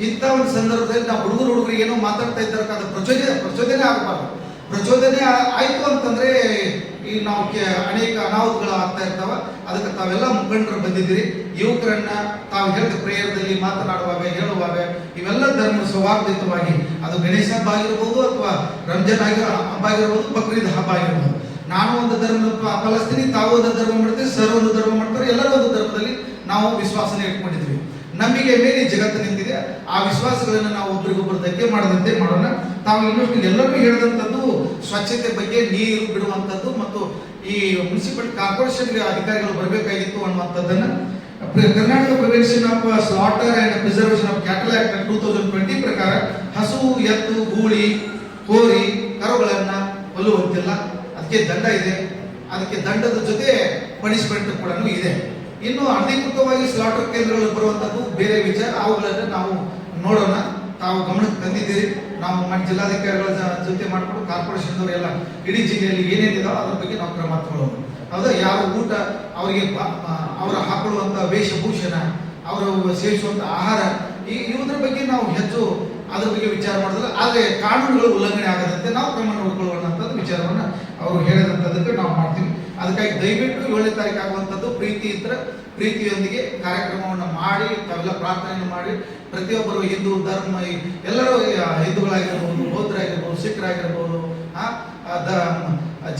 ಇಂಥ ಒಂದು ಸಂದರ್ಭದಲ್ಲಿ ನಾವು ಹುಡುಗರಿಗೆ ಏನೋ ಮಾತಾಡ್ತಾ ಇದ್ದಾರೆ, ಅದು ಪ್ರಚೋದನೆ ಆಗಬಾರ್ದು. ಪ್ರಚೋದನೆ ಆಯ್ತು ಅಂತಂದ್ರೆ ಈ ನಾವು ಅನೇಕ ಅನಾಹುತಗಳು ಆಗ್ತಾ ಇರ್ತಾವ. ಅದಕ್ಕೆ ತಾವೆಲ್ಲ ಮುಖಂಡರು ಬಂದಿದ್ದೀರಿ. ಯುವಕರನ್ನ ತಾವು ಹೇಳಿದ ಪ್ರೇಯರ್ದಲ್ಲಿ ಮಾತನಾಡುವಾಗ, ಹೇಳುವಾಗ ಇವೆಲ್ಲ ಧರ್ಮ ಸೌಹಾರ್ದಯುತವಾಗಿ, ಅದು ಗಣೇಶ ಹಬ್ಬ ಆಗಿರ್ಬೋದು, ಅಥವಾ ರಂಜಾನ್ ಹಬ್ಬ ಆಗಿರ್ಬೋದು, ಬಕ್ರೀದ್ ಹಬ್ಬ ಆಗಿರ್ಬೋದು. ನಾನು ಒಂದು ಧರ್ಮ ಪಾಲಿಸ್ತೀನಿ, ತಾವು ಒಂದು ಧರ್ಮ ಮಾಡ್ತೀವಿ, ಸರ್ ಒಂದು ಧರ್ಮ ಮಾಡ್ತಾರೆ, ಎಲ್ಲರೂ ಒಂದು ಧರ್ಮದಲ್ಲಿ ನಾವು ವಿಶ್ವಾಸನ ಇಟ್ಕೊಂಡಿದ್ವಿ. ನಂಬಿಕೆ ಮೇಲೆ ಜಗತ್ತು ನಿಂತಿದೆ. ಆ ವಿಶ್ವಾಸಗಳನ್ನು ನಾವು ಒಬ್ಬರಿಗೊಬ್ಬರು ಧಕ್ಕೆ ಮಾಡದಂತೆ ಮಾಡೋಣ. ತಾವು ಇನ್ನಷ್ಟು ಎಲ್ಲರೂ ಹೇಳಿದಂಥದ್ದು ಸ್ವಚ್ಛತೆ ಬಗ್ಗೆ, ನೀರು ಬಿಡುವಂಥದ್ದು ಮತ್ತು ಈ ಮುನ್ಸಿಪಲ್ ಕಾರ್ಪೊರೇಷನ್ಗೆ ಅಧಿಕಾರಿಗಳು ಬರಬೇಕಾಗಿತ್ತು ಅನ್ನುವಂಥದ್ದನ್ನ Karnataka prevention of slaughter and preservation of cattle act 2020 ಪ್ರಕಾರ ಹಸು, ಎತ್ತು, ಗೂಳಿ, ಹೋರಿ, ಕರುಗಳನ್ನ ಕೊಲ್ಲುವಂತಿಲ್ಲ. ಅದಕ್ಕೆ ದಂಡ ಇದೆ. ಅದಕ್ಕೆ ದಂಡದ ಜೊತೆ ಪನಿಷ್ಮೆಂಟ್ ಕೂಡ ಇದೆ. ಇನ್ನು ಅಧಿಕೃತವಾಗಿ ಸ್ಲಾಟರ್ ಕೇಂದ್ರಗಳು ಬರುವಂತದ್ದು ಬೇರೆ ವಿಚಾರ, ಅವುಗಳನ್ನು ನಾವು ನೋಡೋಣ. ತಾವು ಗಮನಕ್ಕೆ ತಂದಿದ್ದೀರಿ. ನಾವು ಜಿಲ್ಲಾಧಿಕಾರಿಗಳ ಜೊತೆ ಮಾಡಿಕೊಂಡು ಕಾರ್ಪೊರೇಷನ್ದವರು ಎಲ್ಲ ಇಡೀ ಜಿಲ್ಲೆಯಲ್ಲಿ ಏನೇನಿದಾವೆ ಅದ್ರ ಬಗ್ಗೆ ನಾವು ಕ್ರಮ ತಗೊಳ್ಳೋದು. ಹೌದಾ, ಯಾವ ಊಟ ಅವರಿಗೆ ಅವರ ಹಾಕೊಳ್ಳುವಂಥ ವೇಷಭೂಷಣ, ಅವರು ಸೇವಿಸುವಂಥ ಆಹಾರ, ಇವುದ್ರ ಬಗ್ಗೆ ನಾವು ಹೆಚ್ಚು ಅದ್ರ ಬಗ್ಗೆ ವಿಚಾರ ಮಾಡೋದಿಲ್ಲ. ಆದರೆ ಕಾನೂನುಗಳು ಉಲ್ಲಂಘನೆ ಆಗದಂತೆ ನಾವು ಕ್ರಮ ನೋಡ್ಕೊಳ್ಳುವಂಥದ್ದು ವಿಚಾರವನ್ನು ಅವರು ಹೇಳಿದಂಥದ್ದಕ್ಕೆ ನಾವು ಮಾಡ್ತೀವಿ. ಅದಕ್ಕಾಗಿ ದಯವಿಟ್ಟು 7ನೇ ತಾರೀಕು ಆಗುವಂಥದ್ದು ಪ್ರೀತಿ ಇದ್ದರೆ ಪ್ರೀತಿಯೊಂದಿಗೆ ಕಾರ್ಯಕ್ರಮವನ್ನು ಮಾಡಿ ತಾವೆಲ್ಲ ಪ್ರಾರ್ಥನೆಯನ್ನು ಮಾಡಿ ಪ್ರತಿಯೊಬ್ಬರು ಹಿಂದೂ ಧರ್ಮ ಎಲ್ಲರೂ ಹಿಂದೂಗಳಾಗಿರ್ಬೋದು, ಬೌದ್ಧರಾಗಿರ್ಬೋದು, ಸಿಖ್ರಾಗಿರ್ಬೋದು,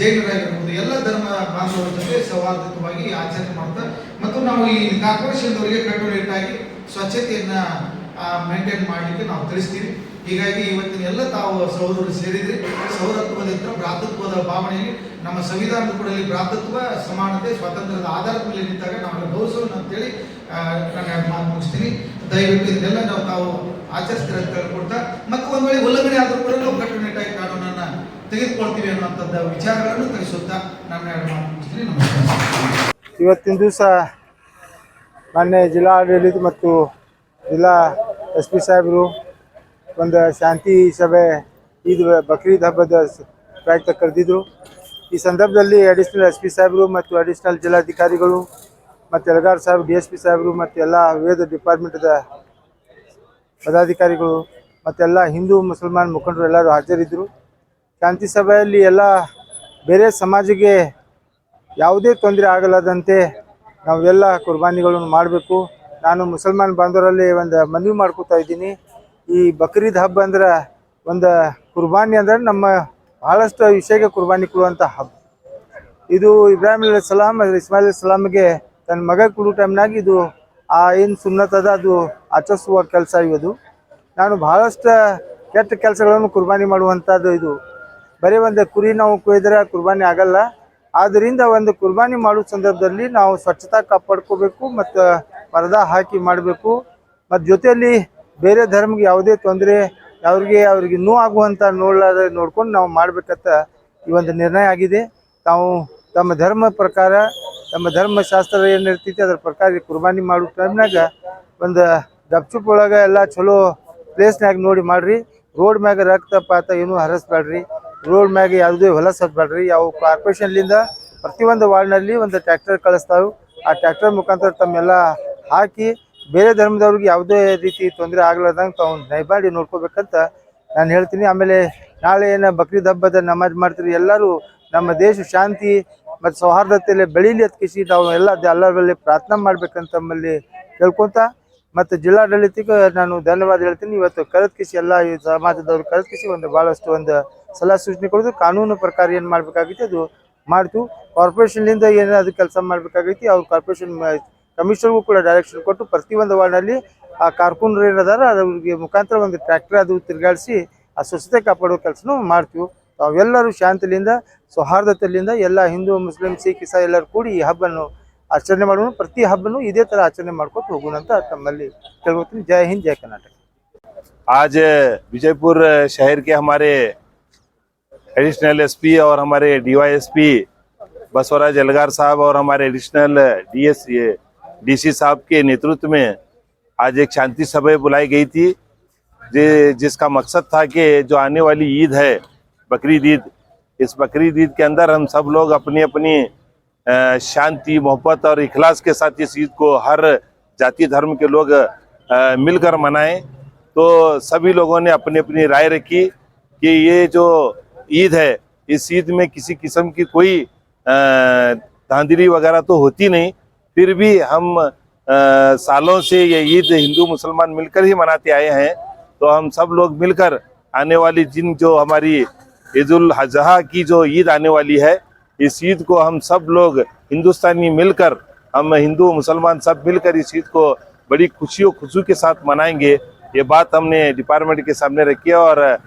ಜೈನರಾಗಿರ್ಬೋದು, ಎಲ್ಲ ಧರ್ಮ ಬಾಂಧವರ ಜೊತೆ ಸೌಹಾರ್ದಯುತವಾಗಿ ಆಚರಣೆ ಮಾಡ್ತಾ ಮತ್ತು ನಾವು ಈ ಕಾರ್ಪೊರೇಷನ್ದವರಿಗೆ ಕಟ್ಟುನಿಟ್ಟಾಗಿ ಸ್ವಚ್ಛತೆಯನ್ನು ಮೇಂಟೈನ್ ಮಾಡಲಿಕ್ಕೆ ನಾವು ತಿಳಿಸ್ತೀವಿ. ಹೀಗಾಗಿ ಇವತ್ತಿನ ಎಲ್ಲ ತಾವು ಸಹೋದರರು ಸೇರಿದರೆ ಸೌರತ್ವದಿಂದ ಭ್ರಾತೃತ್ವದ ಭಾವನೆಯಲ್ಲಿ ನಮ್ಮ ಸಂವಿಧಾನದ ಕೂಡ ಭ್ರಾತೃತ್ವ, ಸಮಾನತೆ, ಸ್ವಾತಂತ್ರ್ಯದ ಆಧಾರದ ಮೇಲೆ ನಿಂತಾಗ ನಾವು ಗೌರವವನ್ನು ಅಂತೇಳಿ ನಾನು ಮಾತು ಮುಗಿಸ್ತೀನಿ. ದಯವಿಟ್ಟು ಇದನ್ನೆಲ್ಲ ತಾವು ಆಚರಿಸ್ತೀರ ಅಂತ ಹೇಳ್ಕೊಡ್ತಾ ಮತ್ತು ಒಂದು ವೇಳೆ ಉಲ್ಲಂಘನೆ ಆದರೂ ಕೂಡ ನಾವು ಕಟ್ಟುನಿಟ್ಟಾಗಿ ಕಾನೂನನ್ನು ತೆಗೆದುಕೊಳ್ತೀವಿ ಅನ್ನುವಂಥದ್ದು ವಿಚಾರಗಳನ್ನು ತಿಳಿಸುತ್ತಾ ನಾನು ಮಾತು ಮುಗಿಸ್ತೀನಿ. ನಮಸ್ಕಾರ. ಇವತ್ತಿನ ದಿವಸ ಮಾನ್ಯ ಜಿಲ್ಲಾ ಆಡಳಿತ ಮತ್ತು ಜಿಲ್ಲಾ SP ಸಾಹೇಬರು ಒಂದು ಶಾಂತಿ ಸಭೆ ಈದ್ ಬಕ್ರೀದ್ ಹಬ್ಬದ ಪ್ರಯುಕ್ತ ಕರೆದಿದ್ರು. ಈ ಸಂದರ್ಭದಲ್ಲಿ ಅಡಿಷನಲ್ SP ಸಾಹೇಬರು ಮತ್ತು ಅಡಿಷನಲ್ ಜಿಲ್ಲಾಧಿಕಾರಿಗಳು ಮತ್ತು ಯಲಗಾರ್ ಸಾಹೇಬ್ DSP ಸಾಹೇಬರು ಮತ್ತು ಎಲ್ಲ ವಿವಿಧ ಡಿಪಾರ್ಟ್ಮೆಂಟದ ಪದಾಧಿಕಾರಿಗಳು ಮತ್ತೆಲ್ಲ ಹಿಂದೂ ಮುಸಲ್ಮಾನ್ ಮುಖಂಡರು ಎಲ್ಲರೂ ಹಾಜರಿದ್ದರು. ಶಾಂತಿ ಸಭೆಯಲ್ಲಿ ಎಲ್ಲ ಬೇರೆ ಸಮಾಜಕ್ಕೆ ಯಾವುದೇ ತೊಂದರೆ ಆಗಲಾದಂತೆ ನಾವೆಲ್ಲ ಕುರ್ಬಾನಿಗಳನ್ನು ಮಾಡಬೇಕು. ನಾನು ಮುಸಲ್ಮಾನ್ ಬಾಂಧವರಲ್ಲಿ ಒಂದು ಮನವಿ ಮಾಡ್ಕೋತಾ ಇದ್ದೀನಿ. ಈ ಬಕ್ರೀದ್ ಹಬ್ಬ ಅಂದ್ರೆ ಒಂದು ಕುರ್ಬಾನಿ ಅಂದ್ರೆ ನಮ್ಮ ಭಾಳಷ್ಟು ವಿಷಯಕ್ಕೆ ಕುರ್ಬಾನಿ ಕೊಡುವಂಥ ಹಬ್ಬ ಇದು. ಇಬ್ರಾಹಿಂ ಅಲೈಹಿಸ್ಸಲಾಮ್ ಇಸ್ಮಾಯಿಲ್ ಅಲೈಹಿಸ್ಸಲಾಮ್ಗೆ ತನ್ನ ಮಗ ಕೊಡೋ ಟೈಮ್ನಾಗ ಇದು ಏನು ಸುನ್ನತ್ ಅದ ಅದು ಆಚರಿಸುವ ಕೆಲಸ ಇವದು. ನಾನು ಭಾಳಷ್ಟು ಕೆಟ್ಟ ಕೆಲಸಗಳನ್ನು ಕುರ್ಬಾನಿ ಮಾಡುವಂಥದ್ದು ಇದು. ಬರೀ ಒಂದು ಕುರಿ ನಾವು ಕೊಯ್ದರೆ ಕುರ್ಬಾನಿ ಆಗಲ್ಲ. ಆದ್ದರಿಂದ ಒಂದು ಕುರ್ಬಾನಿ ಮಾಡೋ ಸಂದರ್ಭದಲ್ಲಿ ನಾವು ಸ್ವಚ್ಛತಾ ಕಾಪಾಡ್ಕೋಬೇಕು ಮತ್ತು ಪರದಾ ಹಾಕಿ ಮಾಡಬೇಕು. ಮತ್ತು ಜೊತೆಯಲ್ಲಿ ಬೇರೆ ಧರ್ಮಕ್ಕೆ ಯಾವುದೇ ತೊಂದರೆ ಅವ್ರಿಗೆ ನೋವು ಆಗುವಂಥ ನೋಡ್ಕೊಂಡು ನಾವು ಮಾಡಬೇಕಂತ ಈ ಒಂದು ನಿರ್ಣಯ ಆಗಿದೆ. ತಾವು ತಮ್ಮ ಧರ್ಮ ಪ್ರಕಾರ ತಮ್ಮ ಧರ್ಮಶಾಸ್ತ್ರ ಏನಿರ್ತೈತಿ ಅದ್ರ ಪ್ರಕಾರ ಕುರ್ಬಾನಿ ಮಾಡೋ ಟೈಮ್ನಾಗ ಒಂದು ಗಪ್ಚುಪ್ ಒಳಗೆ ಎಲ್ಲ ಚಲೋ ಪ್ಲೇಸ್ನಾಗ ನೋಡಿ ಮಾಡಿರಿ. ರೋಡ್ ಮ್ಯಾಗ ರಕ್ತಪಾತ ಏನೂ ಹರಿಸ್ಬೇಡ್ರಿ. ರೋಡ್ ಮ್ಯಾಗ ಯಾವುದೇ ಹೊಲಸು ಹತ್ಬೇಡ್ರಿ. ಯಾವ ಕಾರ್ಪೊರೇಷನ್ಲಿಂದ ಪ್ರತಿಯೊಂದು ವಾರ್ಡ್ನಲ್ಲಿ ಒಂದು ಟ್ರ್ಯಾಕ್ಟರ್ ಕಳಿಸ್ತಾವೆ. ಆ ಟ್ರ್ಯಾಕ್ಟರ್ ಮುಖಾಂತರ ತಮ್ಮೆಲ್ಲ ಹಾಕಿ ಬೇರೆ ಧರ್ಮದವ್ರಿಗೆ ಯಾವುದೇ ರೀತಿ ತೊಂದರೆ ಆಗ್ಲಾರ್ದಂಗೆ ತಾವು ದಯಮಾಡಿ ನೋಡ್ಕೋಬೇಕಂತ ನಾನು ಹೇಳ್ತೀನಿ. ಆಮೇಲೆ ನಾಳೆ ಏನು ಬಕ್ರೀದ್ ಹಬ್ಬದ ನಮಾಜ್ ಮಾಡ್ತೀರಿ, ಎಲ್ಲರೂ ನಮ್ಮ ದೇಶ ಶಾಂತಿ ಮತ್ತು ಸೌಹಾರ್ದತೆಯಲ್ಲಿ ಬೆಳೀಲಿ ಅದಕ್ಕೆ ನಾವು ಎಲ್ಲರಲ್ಲಿ ಪ್ರಾರ್ಥನೆ ಮಾಡ್ಬೇಕಂತ ನಮ್ಮಲ್ಲಿ ಕೇಳ್ಕೊತ ಮತ್ತು ಜಿಲ್ಲಾಡಳಿತಕ್ಕೆ ನಾನು ಧನ್ಯವಾದ ಹೇಳ್ತೀನಿ. ಇವತ್ತು ಕರೆದ್ಕಿಸಿ ಎಲ್ಲ ಈ ಸಮಾಜದವ್ರು ಕರೆದ್ಕಿಸಿ ಒಂದು ಭಾಳಷ್ಟು ಒಂದು ಸಲಹೆ ಸೂಚನೆ ಕೊಡೋದು ಕಾನೂನು ಪ್ರಕಾರ ಏನು ಮಾಡಬೇಕಾಗೈತಿ ಅದು ಮಾಡ್ತು. ಕಾರ್ಪೊರೇಷನ್ಲಿಂದ ಏನು ಅದು ಕೆಲಸ ಮಾಡಬೇಕಾಗೈತಿ ಅವ್ರು ಕಾರ್ಪೊರೇಷನ್ ಕಮಿಷನರ್ಗೂ ಕೂಡ ಡೈರೆಕ್ಷನ್ ಕೊಟ್ಟು ಪ್ರತಿಯೊಂದು ವಾರ್ಡ್ನಲ್ಲಿ ಆ ಕಾರ್ಕುನರು ಏನದಾರ ಅವ್ರಿಗೆ ಮುಖಾಂತರ ಒಂದು ಟ್ರ್ಯಾಕ್ಟರ್ ಅದು ತಿರುಗಾಡಿಸಿ ಆ ಸ್ವಚ್ಛತೆ ಕಾಪಾಡೋ ಕೆಲಸನೂ ಮಾಡ್ತೀವಿ. ತಾವೆಲ್ಲರೂ ಶಾಂತಿಯಿಂದ ಸೌಹಾರ್ದತೆಯಿಂದ ಎಲ್ಲ ಹಿಂದೂ ಮುಸ್ಲಿಂ ಸಿಖ್ ಇಸಾಯಿ ಎಲ್ಲರೂ ಕೂಡಿ ಈ ಹಬ್ಬನ್ನು ಆಚರಣೆ ಮಾಡೋಣ. ಪ್ರತಿ ಹಬ್ಬನೂ ಇದೇ ಥರ ಆಚರಣೆ ಮಾಡ್ಕೊತ ಹೋಗೋಣ ಅಂತ ತಮ್ಮಲ್ಲಿ ಕೇಳ್ಕೊತೀನಿ. ಜೈ ಹಿಂದ್, ಜೈ कर्नाटक। आज विजयपुर शहर के हमारे एडिशनल SP और हमारे DYSP बसवराज एलगार साहब और हमारे एडिशनल DC साहब के नेतृत्व में आज एक शांति सभा बुलाई गई थी, जिसका मकसद था कि जो आने वाली ईद है बकरीद ईद, इस बकरीद ईद के अंदर हम सब लोग अपनी अपनी शांति मोहब्बत और इखलास के साथ इस ईद को हर जाति धर्म के लोग मिलकर मनाएं। तो सभी लोगों ने अपनी अपनी राय रखी कि ये जो ईद है इस ईद में किसी किस्म की कोई धांधली वगैरह तो होती नहीं, फिर भी हम सालों से ये ईद हिंदू मुसलमान मिलकर ही मनाते आए हैं। तो हम सब लोग मिलकर आने वाली जो हमारी ईद उल अजहा की जो ईद आने वाली है, इस ईद को हम सब लोग हिंदुस्तानी मिलकर, हम हिंदू मुसलमान सब मिलकर इस ईद को बड़ी खुशी के साथ मनाएंगे। ये बात हमने डिपार्टमेंट के सामने रखी है और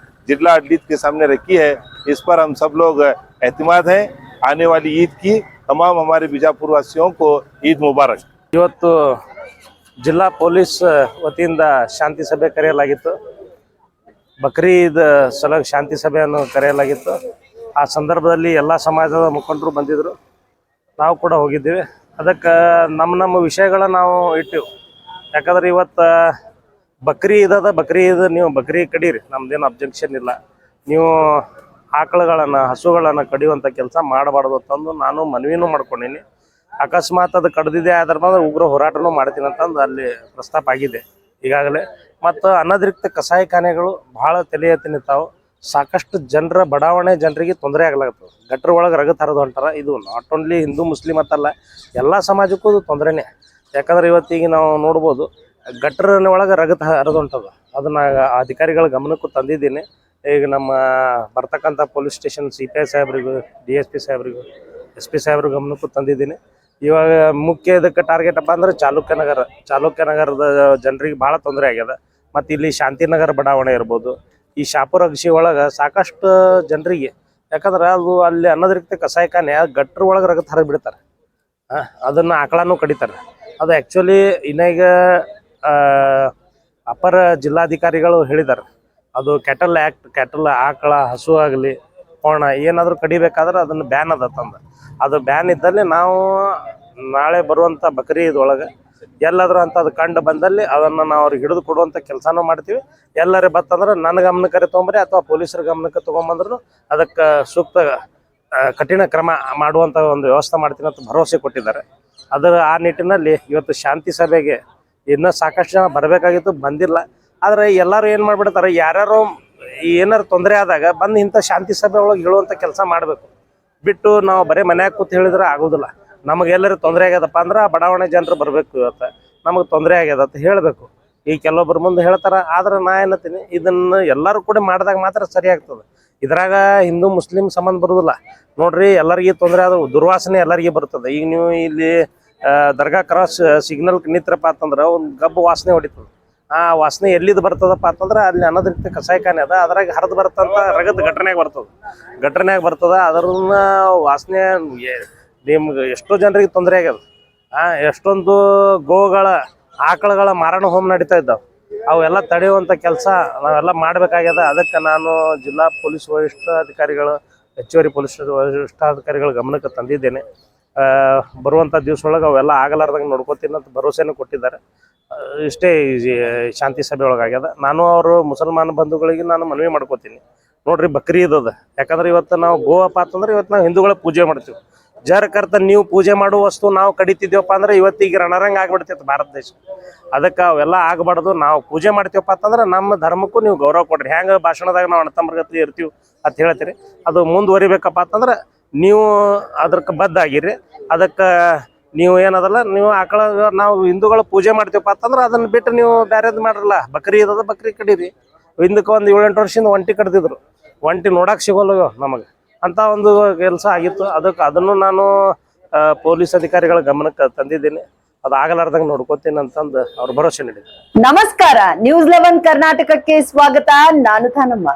जिला आडलित के सामने रखी है। इस पर हम सब लोग एतमाद हैं। आने वाली ईद की तमाम हमारे बीजापुर वासियों को ईद मुबारक। ಇವತ್ತು ಜಿಲ್ಲಾ ಪೊಲೀಸ್ ವತಿಯಿಂದ ಶಾಂತಿ ಸಭೆ ಕರೆಯಲಾಗಿತ್ತು. ಬಕ್ರೀದ್ ಸಲುವಾಗಿ ಶಾಂತಿ ಸಭೆಯನ್ನು ಕರೆಯಲಾಗಿತ್ತು. ಆ ಸಂದರ್ಭದಲ್ಲಿ ಎಲ್ಲ ಸಮಾಜದ ಮುಖಂಡರು ಬಂದಿದ್ದರು, ನಾವು ಕೂಡ ಹೋಗಿದ್ದೀವಿ. ಅದಕ್ಕೆ ನಮ್ಮ ವಿಷಯಗಳನ್ನ ನಾವು ಇಟ್ಟಿವಿ. ಯಾಕಂದ್ರೆ ಇವತ್ತು ಬಕ್ರಿ ಇದದ ಬಕ್ರಿ ಇದು ನೀವು ಬಕ್ರಿ ಕಡೀರಿ, ನಮ್ದೇನು ಅಬ್ಜೆಕ್ಷನ್ ಇಲ್ಲ. ನೀವು ಆಕಳುಗಳನ್ನ ಹಸುಗಳನ್ನ ಕಡಿಯುವಂಥ ಕೆಲಸ ಮಾಡಬಾರ್ದು ಅಂತಂದು ನಾನು ಮನವಿನೂ ಮಾಡ್ಕೊಂಡೀನಿ. ಅಕಸ್ಮಾತ್ ಅದು ಕಡ್ದಿದೆ ಆದ್ರ ಮೇಲೆ ಉಗ್ರ ಹೋರಾಟನೂ ಮಾಡ್ತೀನಿ ಅಂತಂದು ಅಲ್ಲಿ ಪ್ರಸ್ತಾಪ ಆಗಿದೆ ಈಗಾಗಲೇ. ಮತ್ತು ಅನಧಿಕೃತ ಕಸಾಯಿಖಾನೆಗಳು ಭಾಳ ತಲೆ ಎತ್ತಿ ನಿಂತಾವು. ಸಾಕಷ್ಟು ಜನರ ಬಡಾವಣೆ ಜನರಿಗೆ ತೊಂದರೆ ಆಗ್ಲಾಗತ್ತವೆ. ಗಟ್ರ ಒಳಗೆ ರಗತ್ ಹರಿದು ಹೊಂಟಾರ. ಇದು ನಾಟ್ ಓನ್ಲಿ ಹಿಂದೂ ಮುಸ್ಲಿಂ ಅಂತಲ್ಲ, ಎಲ್ಲ ಸಮಾಜಕ್ಕೂ ಇದು ತೊಂದರೆನೇ. ಯಾಕಂದ್ರೆ ಇವತ್ತಿಗೆ ನಾವು ನೋಡ್ಬೋದು ಗಟ್ರನ ಒಳಗೆ ರಗತ್ ಹರಿದು ಹೊಂಟದ. ಅದನ್ನ ಅಧಿಕಾರಿಗಳ ಗಮನಕ್ಕೂ ತಂದಿದ್ದೀನಿ. ಈಗ ನಮ್ಮ ಬರ್ತಕ್ಕಂಥ police station CPI ಸಾಹೇಬ್ರಿಗೂ DSP ಸಾಹೇಬ್ರಿಗೂ SP ಸಾಹೇಬ್ರ ಗಮನಕ್ಕೂ ತಂದಿದ್ದೀನಿ. ಇವಾಗ ಮುಖ್ಯ ಇದಕ್ಕೆ ಟಾರ್ಗೆಟ್ ಅಪ್ಪ ಅಂದ್ರೆ ಚಾಲುಕ್ಯನಗರದ ಜನರಿಗೆ ಭಾಳ ತೊಂದರೆ ಆಗ್ಯದ. ಮತ್ತು ಇಲ್ಲಿ ಶಾಂತಿನಗರ ಬಡಾವಣೆ ಇರ್ಬೋದು, ಈ ಶಾಪುರ ಅಗಶಿ ಒಳಗೆ ಸಾಕಷ್ಟು ಜನರಿಗೆ, ಯಾಕಂದ್ರೆ ಅದು ಅಲ್ಲಿ ಅನಧಿಕೃತ ಕಸಾಯಿಖಾನೆ ಗಟ್ರ ಒಳಗೆ ರಗತ್ ಹರಿದು ಬಿಡ್ತಾರೆ. ಅದನ್ನು ಆಕಳನೂ ಕಡಿತಾರೆ. ಅದು ಆ್ಯಕ್ಚುಲಿ ಇನ್ನೀಗ ಅಪರ ಜಿಲ್ಲಾಧಿಕಾರಿಗಳು ಹೇಳಿದ್ದಾರೆ, ಅದು ಕ್ಯಾಟಲ್ ಆಕಳ ಹಸು ಆಗಲಿ ಕೋಣ ಏನಾದರೂ ಕಡಿಬೇಕಾದ್ರೆ ಅದನ್ನು ಬ್ಯಾನ್ ಅದ ತಂದು. ಅದು ಬ್ಯಾನ್ ಇದ್ದಲ್ಲಿ ನಾವು ನಾಳೆ ಬರುವಂಥ ಬಕ್ರಿ ಇದೊಳಗೆ ಎಲ್ಲಾದರೂ ಅಂಥದ್ದು ಕಂಡು ಬಂದಲ್ಲಿ ಅದನ್ನು ನಾವು ಅವ್ರಿಗೆ ಹಿಡಿದು ಕೊಡುವಂಥ ಕೆಲಸನೂ ಮಾಡ್ತೀವಿ. ಎಲ್ಲರೇ ಬತ್ತಂದ್ರೆ ನನ್ನ ಗಮನಕ್ಕೆ ತೊಗೊಂಬರಿ ಅಥವಾ ಪೊಲೀಸರ ಗಮನಕ್ಕೆ ತೊಗೊಂಬಂದ್ರೂ ಅದಕ್ಕೆ ಸೂಕ್ತ ಕಠಿಣ ಕ್ರಮ ಮಾಡುವಂಥ ಒಂದು ವ್ಯವಸ್ಥೆ ಮಾಡ್ತೀನಿ ಅಂತ ಭರವಸೆ ಕೊಟ್ಟಿದ್ದಾರೆ. ಆ ನಿಟ್ಟಿನಲ್ಲಿ ಇವತ್ತು ಶಾಂತಿ ಸಭೆಗೆ ಇನ್ನೂ ಸಾಕಷ್ಟು ಜನ ಬರಬೇಕಾಗಿತ್ತು, ಬಂದಿಲ್ಲ. ಆದರೆ ಎಲ್ಲರೂ ಏನು ಮಾಡಿಬಿಡ್ತಾರೆ, ಯಾರ್ಯಾರು ಏನಾರು ತೊಂದರೆ ಆದಾಗ ಬಂದು ಇಂಥ ಶಾಂತಿ ಸಭೆ ಒಳಗೆ ಹೇಳುವಂಥ ಕೆಲಸ ಮಾಡಬೇಕು ಬಿಟ್ಟು ನಾವು ಬರೀ ಮನ್ಯಾಗ ಕೂತು ಹೇಳಿದ್ರೆ ಆಗೋದಿಲ್ಲ. ನಮಗೆ ಎಲ್ಲರೂ ತೊಂದರೆ ಆಗ್ಯದಪ್ಪ ಅಂದ್ರೆ ಆ ಬಡಾವಣೆ ಜನರು ಬರಬೇಕು. ಇವತ್ತು ನಮಗೆ ತೊಂದರೆ ಆಗ್ಯದ ಅಂತ ಹೇಳಬೇಕು. ಈ ಕೆಲವೊಬ್ಬರು ಮುಂದೆ ಹೇಳ್ತಾರೆ. ಆದ್ರೆ ನಾ ಏನತ್ತೀನಿ, ಇದನ್ನು ಎಲ್ಲರೂ ಕೂಡ ಮಾಡಿದಾಗ ಮಾತ್ರ ಸರಿ ಆಗ್ತದೆ. ಇದ್ರಾಗ ಹಿಂದೂ ಮುಸ್ಲಿಂ ಸಂಬಂಧ ಬರೋದಿಲ್ಲ ನೋಡ್ರಿ. ಎಲ್ಲರಿಗೆ ತೊಂದರೆ ಆದ್ರೆ ದುರ್ವಾಸನೆ ಎಲ್ಲರಿಗೆ ಬರ್ತದೆ. ಈಗ ನೀವು ಇಲ್ಲಿ ದರ್ಗಾ ಕ್ರಾಸ್ ಸಿಗ್ನಲ್ ನಿಂತ್ರಪ್ಪ ಅಂತಂದ್ರೆ ಒಂದು ಗಬ್ಬು ವಾಸನೆ ಹೊಡಿತದೆ. ಆ ವಾಸನೆ ಎಲ್ಲಿದ್ದು ಬರ್ತದಪ್ಪ ಅಂತಂದ್ರೆ ಅಲ್ಲಿ ಅನಧಿಕೃತ ಕಸಾಯಿಖಾನೆ ಅದ, ಅದ್ರಾಗ ಹರಿದು ಬರ್ತಂತ ರಗತ್ ಘಟನೆಯಾಗ ಬರ್ತದೆ. ಅದನ್ನ ವಾಸನೆ ನಿಮ್ಗೆ ಎಷ್ಟೋ ಜನರಿಗೆ ತೊಂದರೆ ಆಗ್ಯದ. ಎಷ್ಟೊಂದು ಗೋಗಳ ಆಕಳುಗಳ ಮಾರಣ ಹೋಮ ನಡೀತಾ ಇದ್ದಾವೆ. ಅವೆಲ್ಲ ತಡೆಯುವಂಥ ಕೆಲಸ ನಾವೆಲ್ಲ ಮಾಡಬೇಕಾಗ್ಯದ. ಅದಕ್ಕೆ ನಾನು ಜಿಲ್ಲಾ ಪೊಲೀಸ್ ವರಿಷ್ಠಾಧಿಕಾರಿಗಳು, ಹೆಚ್ಚುವರಿ ಪೊಲೀಸ್ ವರಿಷ್ಠಾಧಿಕಾರಿಗಳ ಗಮನಕ್ಕೆ ತಂದಿದ್ದೇನೆ. ಬರುವಂಥ ದಿವಸದೊಳಗೆ ಅವೆಲ್ಲ ಆಗಲಾರ್ದಂಗೆ ನೋಡ್ಕೋತೀನಿ ಅಂತ ಭರವಸೆನೂ ಕೊಟ್ಟಿದ್ದಾರೆ. ಇಷ್ಟೇ ಶಾಂತಿ ಸಭೆ ಒಳಗಾಗ್ಯದ. ನಾನು ಅವರು ಮುಸಲ್ಮಾನ ಬಂಧುಗಳಿಗೆ ನಾನು ಮನವಿ ಮಾಡ್ಕೋತೀನಿ, ನೋಡ್ರಿ ಬಕ್ರಿ ಇದದ. ಯಾಕಂದ್ರೆ ಇವತ್ತು ನಾವು ಗೋವಪ್ಪ ಅಂತಂದ್ರೆ ಇವತ್ತು ನಾವು ಹಿಂದೂಗಳ ಪೂಜೆ ಮಾಡ್ತೀವಿ. ಜರಕರ್ತ ನೀವು ಪೂಜೆ ಮಾಡುವ ವಸ್ತು ನಾವು ಕಡಿತಿದ್ದೀವಪ್ಪ ಅಂದ್ರೆ ಇವತ್ತಿಗೆ ರಣರಂಗ ಆಗ್ಬಿಡ್ತಿತ್ತು ಭಾರತ ದೇಶ. ಅದಕ್ಕೆ ಅವೆಲ್ಲ ಆಗಬಾರ್ದು. ನಾವು ಪೂಜೆ ಮಾಡ್ತೀವಪ್ಪ ಅಂತಂದ್ರೆ ನಮ್ಮ ಧರ್ಮಕ್ಕೂ ನೀವು ಗೌರವ ಕೊಡ್ರಿ. ಹೆಂಗೆ ಭಾಷಣದಾಗ ನಾವು ಅಣ್ಣತಮ್ಮರ್ಗತಿ ಇರ್ತೀವಿ ಅಂತ ಹೇಳ್ತೀರಿ, ಅದು ಮುಂದುವರಿಬೇಕಪ್ಪ ಅಂತಂದ್ರೆ ನೀವು ಅದಕ್ಕೆ ಬದ್ಧಾಗಿರಿ. ಅದಕ್ಕೆ ನೀವು ಏನದಲ್ಲ, ನೀವು ಆಕಳ ನಾವು ಹಿಂದೂಗಳು ಪೂಜೆ ಮಾಡ್ತೀವಪ್ಪ ಅಂತಂದ್ರೆ ಅದನ್ನು ಬಿಟ್ಟು ನೀವು ಬೇರೆದು ಮಾಡ್ರಲ್ಲ. ಬಕ್ರಿ ಇದದ ಬಕ್ರಿ ಕಡೀರಿ. ಹಿಂದಕ್ಕೆ ಒಂದು 7-8 ವರ್ಷದಿಂದ ಒಂಟಿ ಕಡ್ದಿದ್ರು. ಒಂಟಿ ನೋಡಕ್ಕೆ ಸಿಗೋಲ್ಲ ನಮಗೆ. ಅಂತ ಒಂದು ಕೆಲಸ ಆಗಿತ್ತು. ಅದನ್ನು ನಾನು ಪೊಲೀಸ್ ಅಧಿಕಾರಿಗಳ ಗಮನಕ್ಕೆ ತಂದಿದ್ದೀನಿ. ಅದು ಆಗಲಾರ್ದಂಗೆ ನೋಡ್ಕೋತೀನಿ ಅಂತಂದು ಅವ್ರು ಭರವಸೆ ನೀಡಿದ್ದಾರೆ. ನಮಸ್ಕಾರ, ನ್ಯೂಸ್ 11 ಕರ್ನಾಟಕಕ್ಕೆ ಸ್ವಾಗತ. ನಾನು ಥಾನಮ್ಮ.